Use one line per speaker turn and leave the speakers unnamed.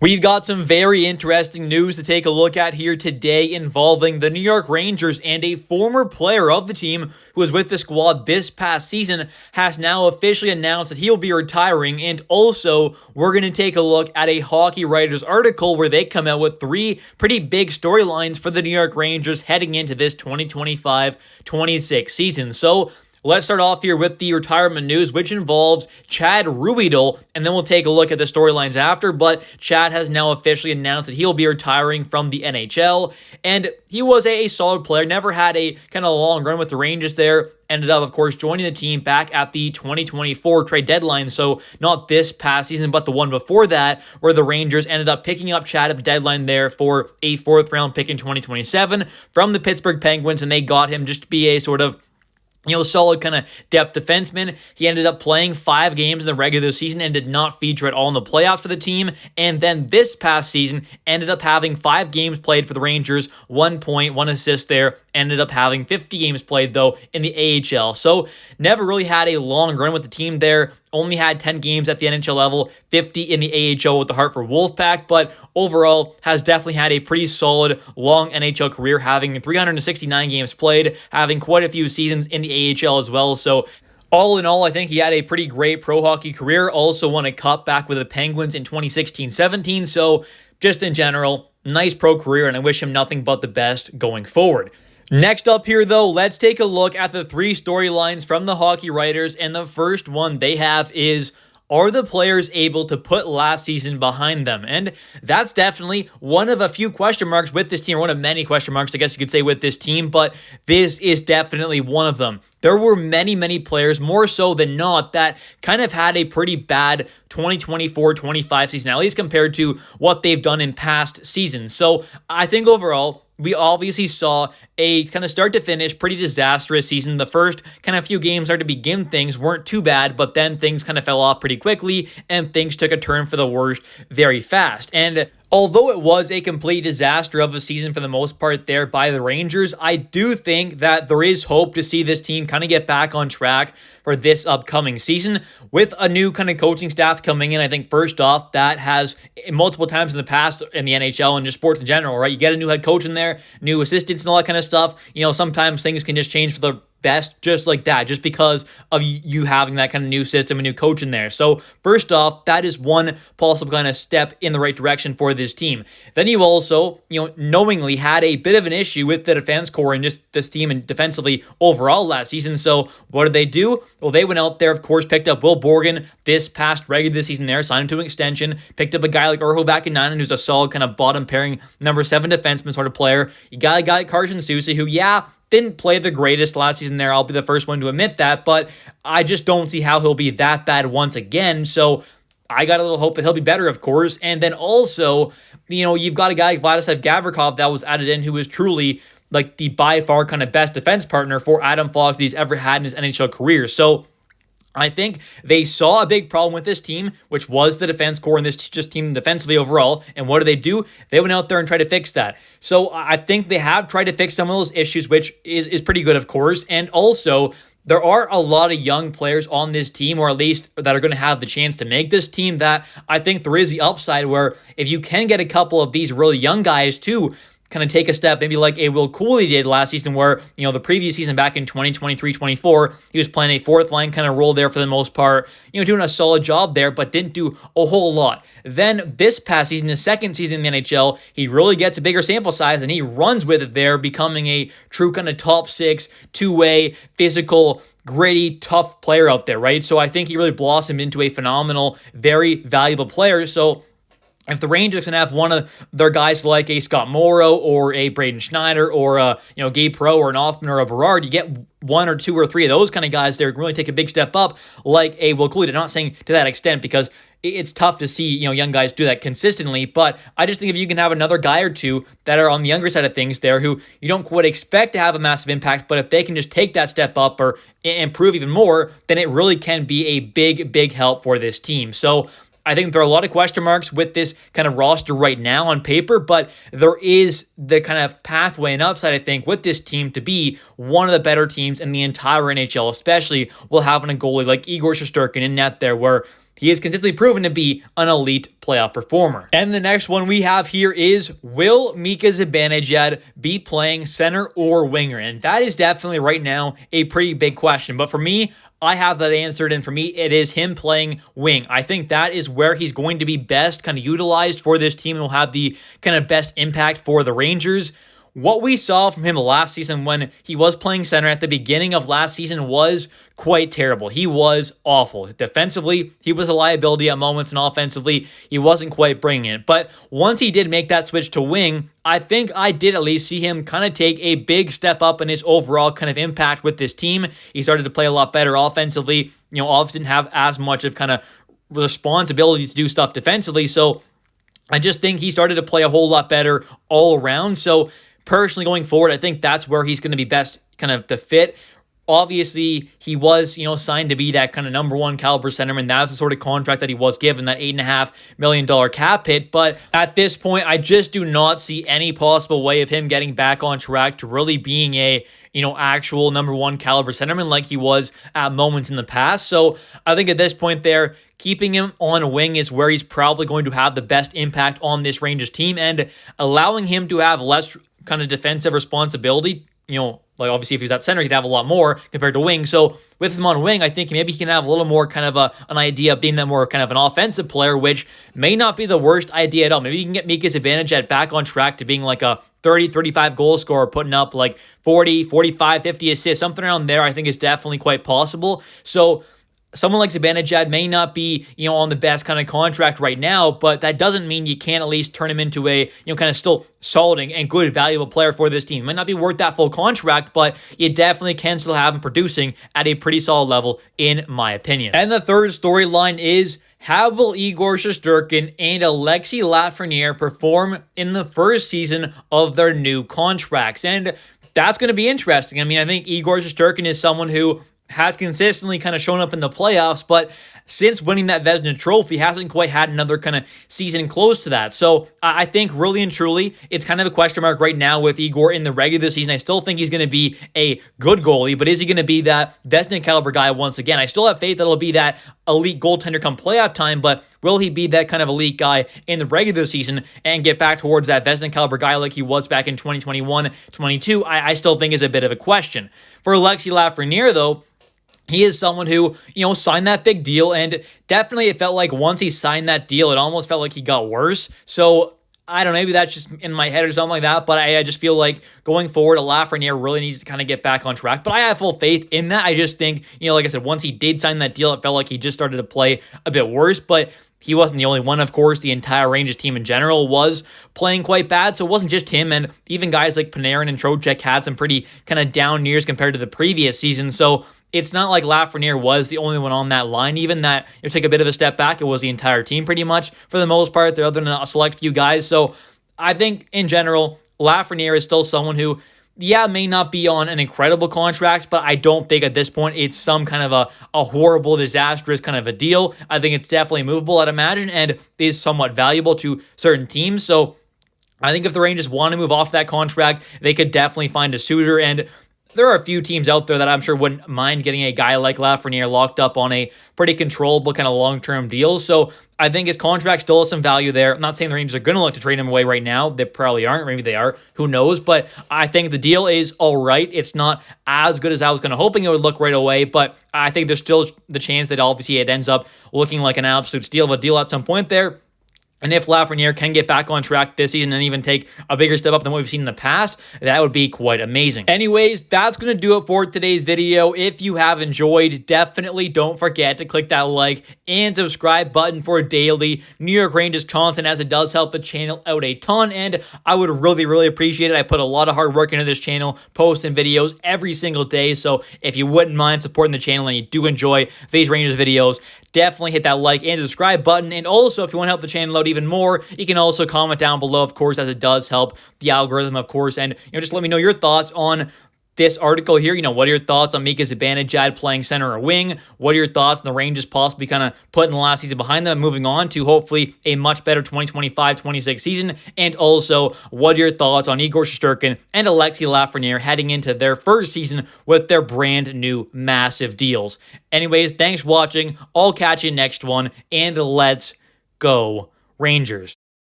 We've got some very interesting news to take a look at here today involving the New York Rangers, and a former player of the team who was with the squad this past season has now officially announced that he'll be retiring. And also, we're going to take a look at a Hockey Writers article where they come out with three pretty big storylines for the New York Rangers heading into this 2025-26 season. So, let's start off here with the retirement news, which involves Chad Ruhwedel, and then we'll take a look at the storylines after. But Chad has now officially announced that he'll be retiring from the NHL, and he was a solid player, never had a kind of long run with the Rangers there. Ended up, of course, joining the team back at the 2024 trade deadline, so not this past season, but the one before that, where the Rangers ended up picking up Chad at the deadline there for a fourth-round pick in 2027 from the Pittsburgh Penguins, and they got him just to be a sort of solid kind of depth defenseman. He ended up playing 5 games in the regular season and did not feature at all in the playoffs for the team. And then this past season, ended up having 5 games played for the Rangers, 1 point, 1 assist there. Ended up having 50 games played, though, in the AHL. So never really had a long run with the team there. Only had 10 games at the NHL level, 50 in the AHL with the Hartford Wolfpack, but overall has definitely had a pretty solid, long NHL career, having 369 games played, having quite a few seasons in the AHL as well. So all in all, I think he had a pretty great pro hockey career. Also won a cup back with the Penguins in 2016-17. So just in general, nice pro career, and I wish him nothing but the best going forward. Next up here, though, let's take a look at the 3 storylines from the Hockey Writers, and the first one they have is, are the players able to put last season behind them? And that's definitely one of a few question marks with this team, or one of many question marks, I guess you could say, with this team, but this is definitely one of them. There were many players, more so than not, that kind of had a pretty bad 2024-25 season, at least compared to what they've done in past seasons. So I think overall, we obviously saw a kind of start to finish pretty disastrous season. The first kind of few games to begin things weren't too bad, but then things kind of fell off pretty quickly and things took a turn for the worst very fast. And although it was a complete disaster of a season for the most part there by the Rangers, I do think that there is hope to see this team kind of get back on track for this upcoming season with a new kind of coaching staff coming in. I think first off, that has multiple times in the past in the NHL and just sports in general, right? You get a new head coach in there, new assistants and all that kind of stuff. Sometimes things can just change for the best just like that, just because of you having that kind of new system, a new coach in there. So first off, that is one possible kind of step in the right direction for this team. Then you also, knowingly had a bit of an issue with the defense core and just this team and defensively overall last season. So what did they do? Well, they went out there, of course, picked up Will Borgen this past regular season there, signed him to an extension, picked up a guy like Urho Vakanainen, who's a solid kind of bottom pairing number 7 defenseman sort of player. You got a guy like Carson Soucy, who, didn't play the greatest last season there. I'll be the first one to admit that, but I just don't see how he'll be that bad once again. So I got a little hope that he'll be better, of course. And then also, you've got a guy like Vladislav Gavrikov that was added in, who is truly like the by far kind of best defense partner for Adam Fox that he's ever had in his NHL career. So I think they saw a big problem with this team, which was the defense core and this just team defensively overall. And what do? They went out there and tried to fix that. So I think they have tried to fix some of those issues, which is pretty good, of course. And also, there are a lot of young players on this team, or at least that are going to have the chance to make this team, that I think there is the upside where if you can get a couple of these really young guys too, kind of take a step, maybe like a Will Cooley did last season, where, the previous season back in 2023-24, he was playing a fourth line kind of role there for the most part, doing a solid job there, but didn't do a whole lot. Then this past season, his second season in the NHL, he really gets a bigger sample size and he runs with it there, becoming a true kind of top 6, two-way, physical, gritty, tough player out there, right? So I think he really blossomed into a phenomenal, very valuable player. So if the Rangers can have one of their guys like a Scott Morrow or a Braden Schneider or a Gabe Perreault or an Hoffman or a Berard, you get 1 or 2 or 3 of those kind of guys there really take a big step up, like a Will Cooley. I'm not saying to that extent because it's tough to see young guys do that consistently, but I just think if you can have another guy or two that are on the younger side of things there who you don't quite expect to have a massive impact, but if they can just take that step up or improve even more, then it really can be a big help for this team. So I think there are a lot of question marks with this kind of roster right now on paper, but there is the kind of pathway and upside, I think, with this team to be one of the better teams in the entire NHL, especially while having a goalie like Igor Shesterkin in net there, where he is consistently proven to be an elite playoff performer. And the next one we have here is, will Mika Zibanejad be playing center or winger? And that is definitely right now a pretty big question. But for me, I have that answered, and for me, it is him playing wing. I think that is where he's going to be best kind of utilized for this team and will have the kind of best impact for the Rangers. What we saw from him last season when he was playing center at the beginning of last season was quite terrible. He was awful. Defensively, he was a liability at moments, and offensively, he wasn't quite bringing it. But once he did make that switch to wing, I think I did at least see him kind of take a big step up in his overall kind of impact with this team. He started to play a lot better offensively. Obviously didn't have as much of kind of responsibility to do stuff defensively. So I just think he started to play a whole lot better all around. So personally, going forward, I think that's where he's going to be best kind of to fit. Obviously, he was, signed to be that kind of number one caliber centerman. That's the sort of contract that he was given, that $8.5 million cap hit. But at this point, I just do not see any possible way of him getting back on track to really being a, actual number one caliber centerman like he was at moments in the past. So I think at this point there, keeping him on a wing is where he's probably going to have the best impact on this Rangers team, and allowing him to have less kind of defensive responsibility, like obviously if he's at center, he'd have a lot more compared to wing. So with him on wing, I think maybe he can have a little more kind of an idea of being that more kind of an offensive player, which may not be the worst idea at all. Maybe you can get Mika Zibanejad back on track to being like a 30, 35 goal scorer, putting up like 40, 45, 50 assists, something around there I think is definitely quite possible. So someone like Zibanejad may not be, on the best kind of contract right now, but that doesn't mean you can't at least turn him into a, kind of still solid and good, valuable player for this team. Might not be worth that full contract, but you definitely can still have him producing at a pretty solid level, in my opinion. And the third storyline is, how will Igor Shesterkin and Alexis Lafreniere perform in the first season of their new contracts? And that's going to be interesting. I mean, I think Igor Shesterkin is someone who has consistently kind of shown up in the playoffs, but since winning that Vezina trophy, hasn't quite had another kind of season close to that. So I think really and truly, it's kind of a question mark right now with Igor in the regular season. I still think he's going to be a good goalie, but is he going to be that Vezina caliber guy once again? I still have faith that he'll be that elite goaltender come playoff time, but will he be that kind of elite guy in the regular season and get back towards that Vezina caliber guy like he was back in 2021, 22? I still think is a bit of a question. For Alexis Lafreniere, though, he is someone who, signed that big deal, and definitely it felt like once he signed that deal, it almost felt like he got worse. So I don't know, maybe that's just in my head or something like that, but I just feel like going forward, Lafreniere really needs to kind of get back on track. But I have full faith in that. I just think, like I said, once he did sign that deal, it felt like he just started to play a bit worse, but he wasn't the only one, of course. The entire Rangers team in general was playing quite bad, so it wasn't just him, and even guys like Panarin and Trocheck had some pretty kind of down years compared to the previous season, so it's not like Lafreniere was the only one on that line. Even that, take a bit of a step back, it was the entire team pretty much, for the most part, there other than a select few guys, so I think, in general, Lafreniere is still someone who, may not be on an incredible contract, but I don't think at this point it's some kind of a horrible, disastrous kind of a deal. I think it's definitely movable, I'd imagine, and is somewhat valuable to certain teams. So I think if the Rangers want to move off that contract, they could definitely find a suitor, and there are a few teams out there that I'm sure wouldn't mind getting a guy like Lafreniere locked up on a pretty controllable kind of long-term deal. So I think his contract still has some value there. I'm not saying the Rangers are going to look to trade him away right now. They probably aren't. Maybe they are. Who knows? But I think the deal is all right. It's not as good as I was kind of hoping it would look right away, but I think there's still the chance that obviously it ends up looking like an absolute steal of a deal at some point there. And if Lafreniere can get back on track this season and even take a bigger step up than what we've seen in the past, that would be quite amazing. Anyways, that's going to do it for today's video. If you have enjoyed, definitely don't forget to click that like and subscribe button for daily New York Rangers content, as it does help the channel out a ton, and I would really, really appreciate it. I put a lot of hard work into this channel, posting videos every single day, so if you wouldn't mind supporting the channel and you do enjoy these Rangers videos, definitely hit that like and subscribe button. And also, if you want to help the channel out even more, you can also comment down below, of course, as it does help the algorithm, of course. And just let me know your thoughts on this article here. What are your thoughts on Mika Zibanejad playing center or wing? What are your thoughts on the Rangers possibly kind of putting the last season behind them and moving on to hopefully a much better 2025-26 season? And also, what are your thoughts on Igor Shesterkin and Alexi Lafreniere heading into their first season with their brand new massive deals? Anyways, thanks for watching. I'll catch you next one, and let's go Rangers.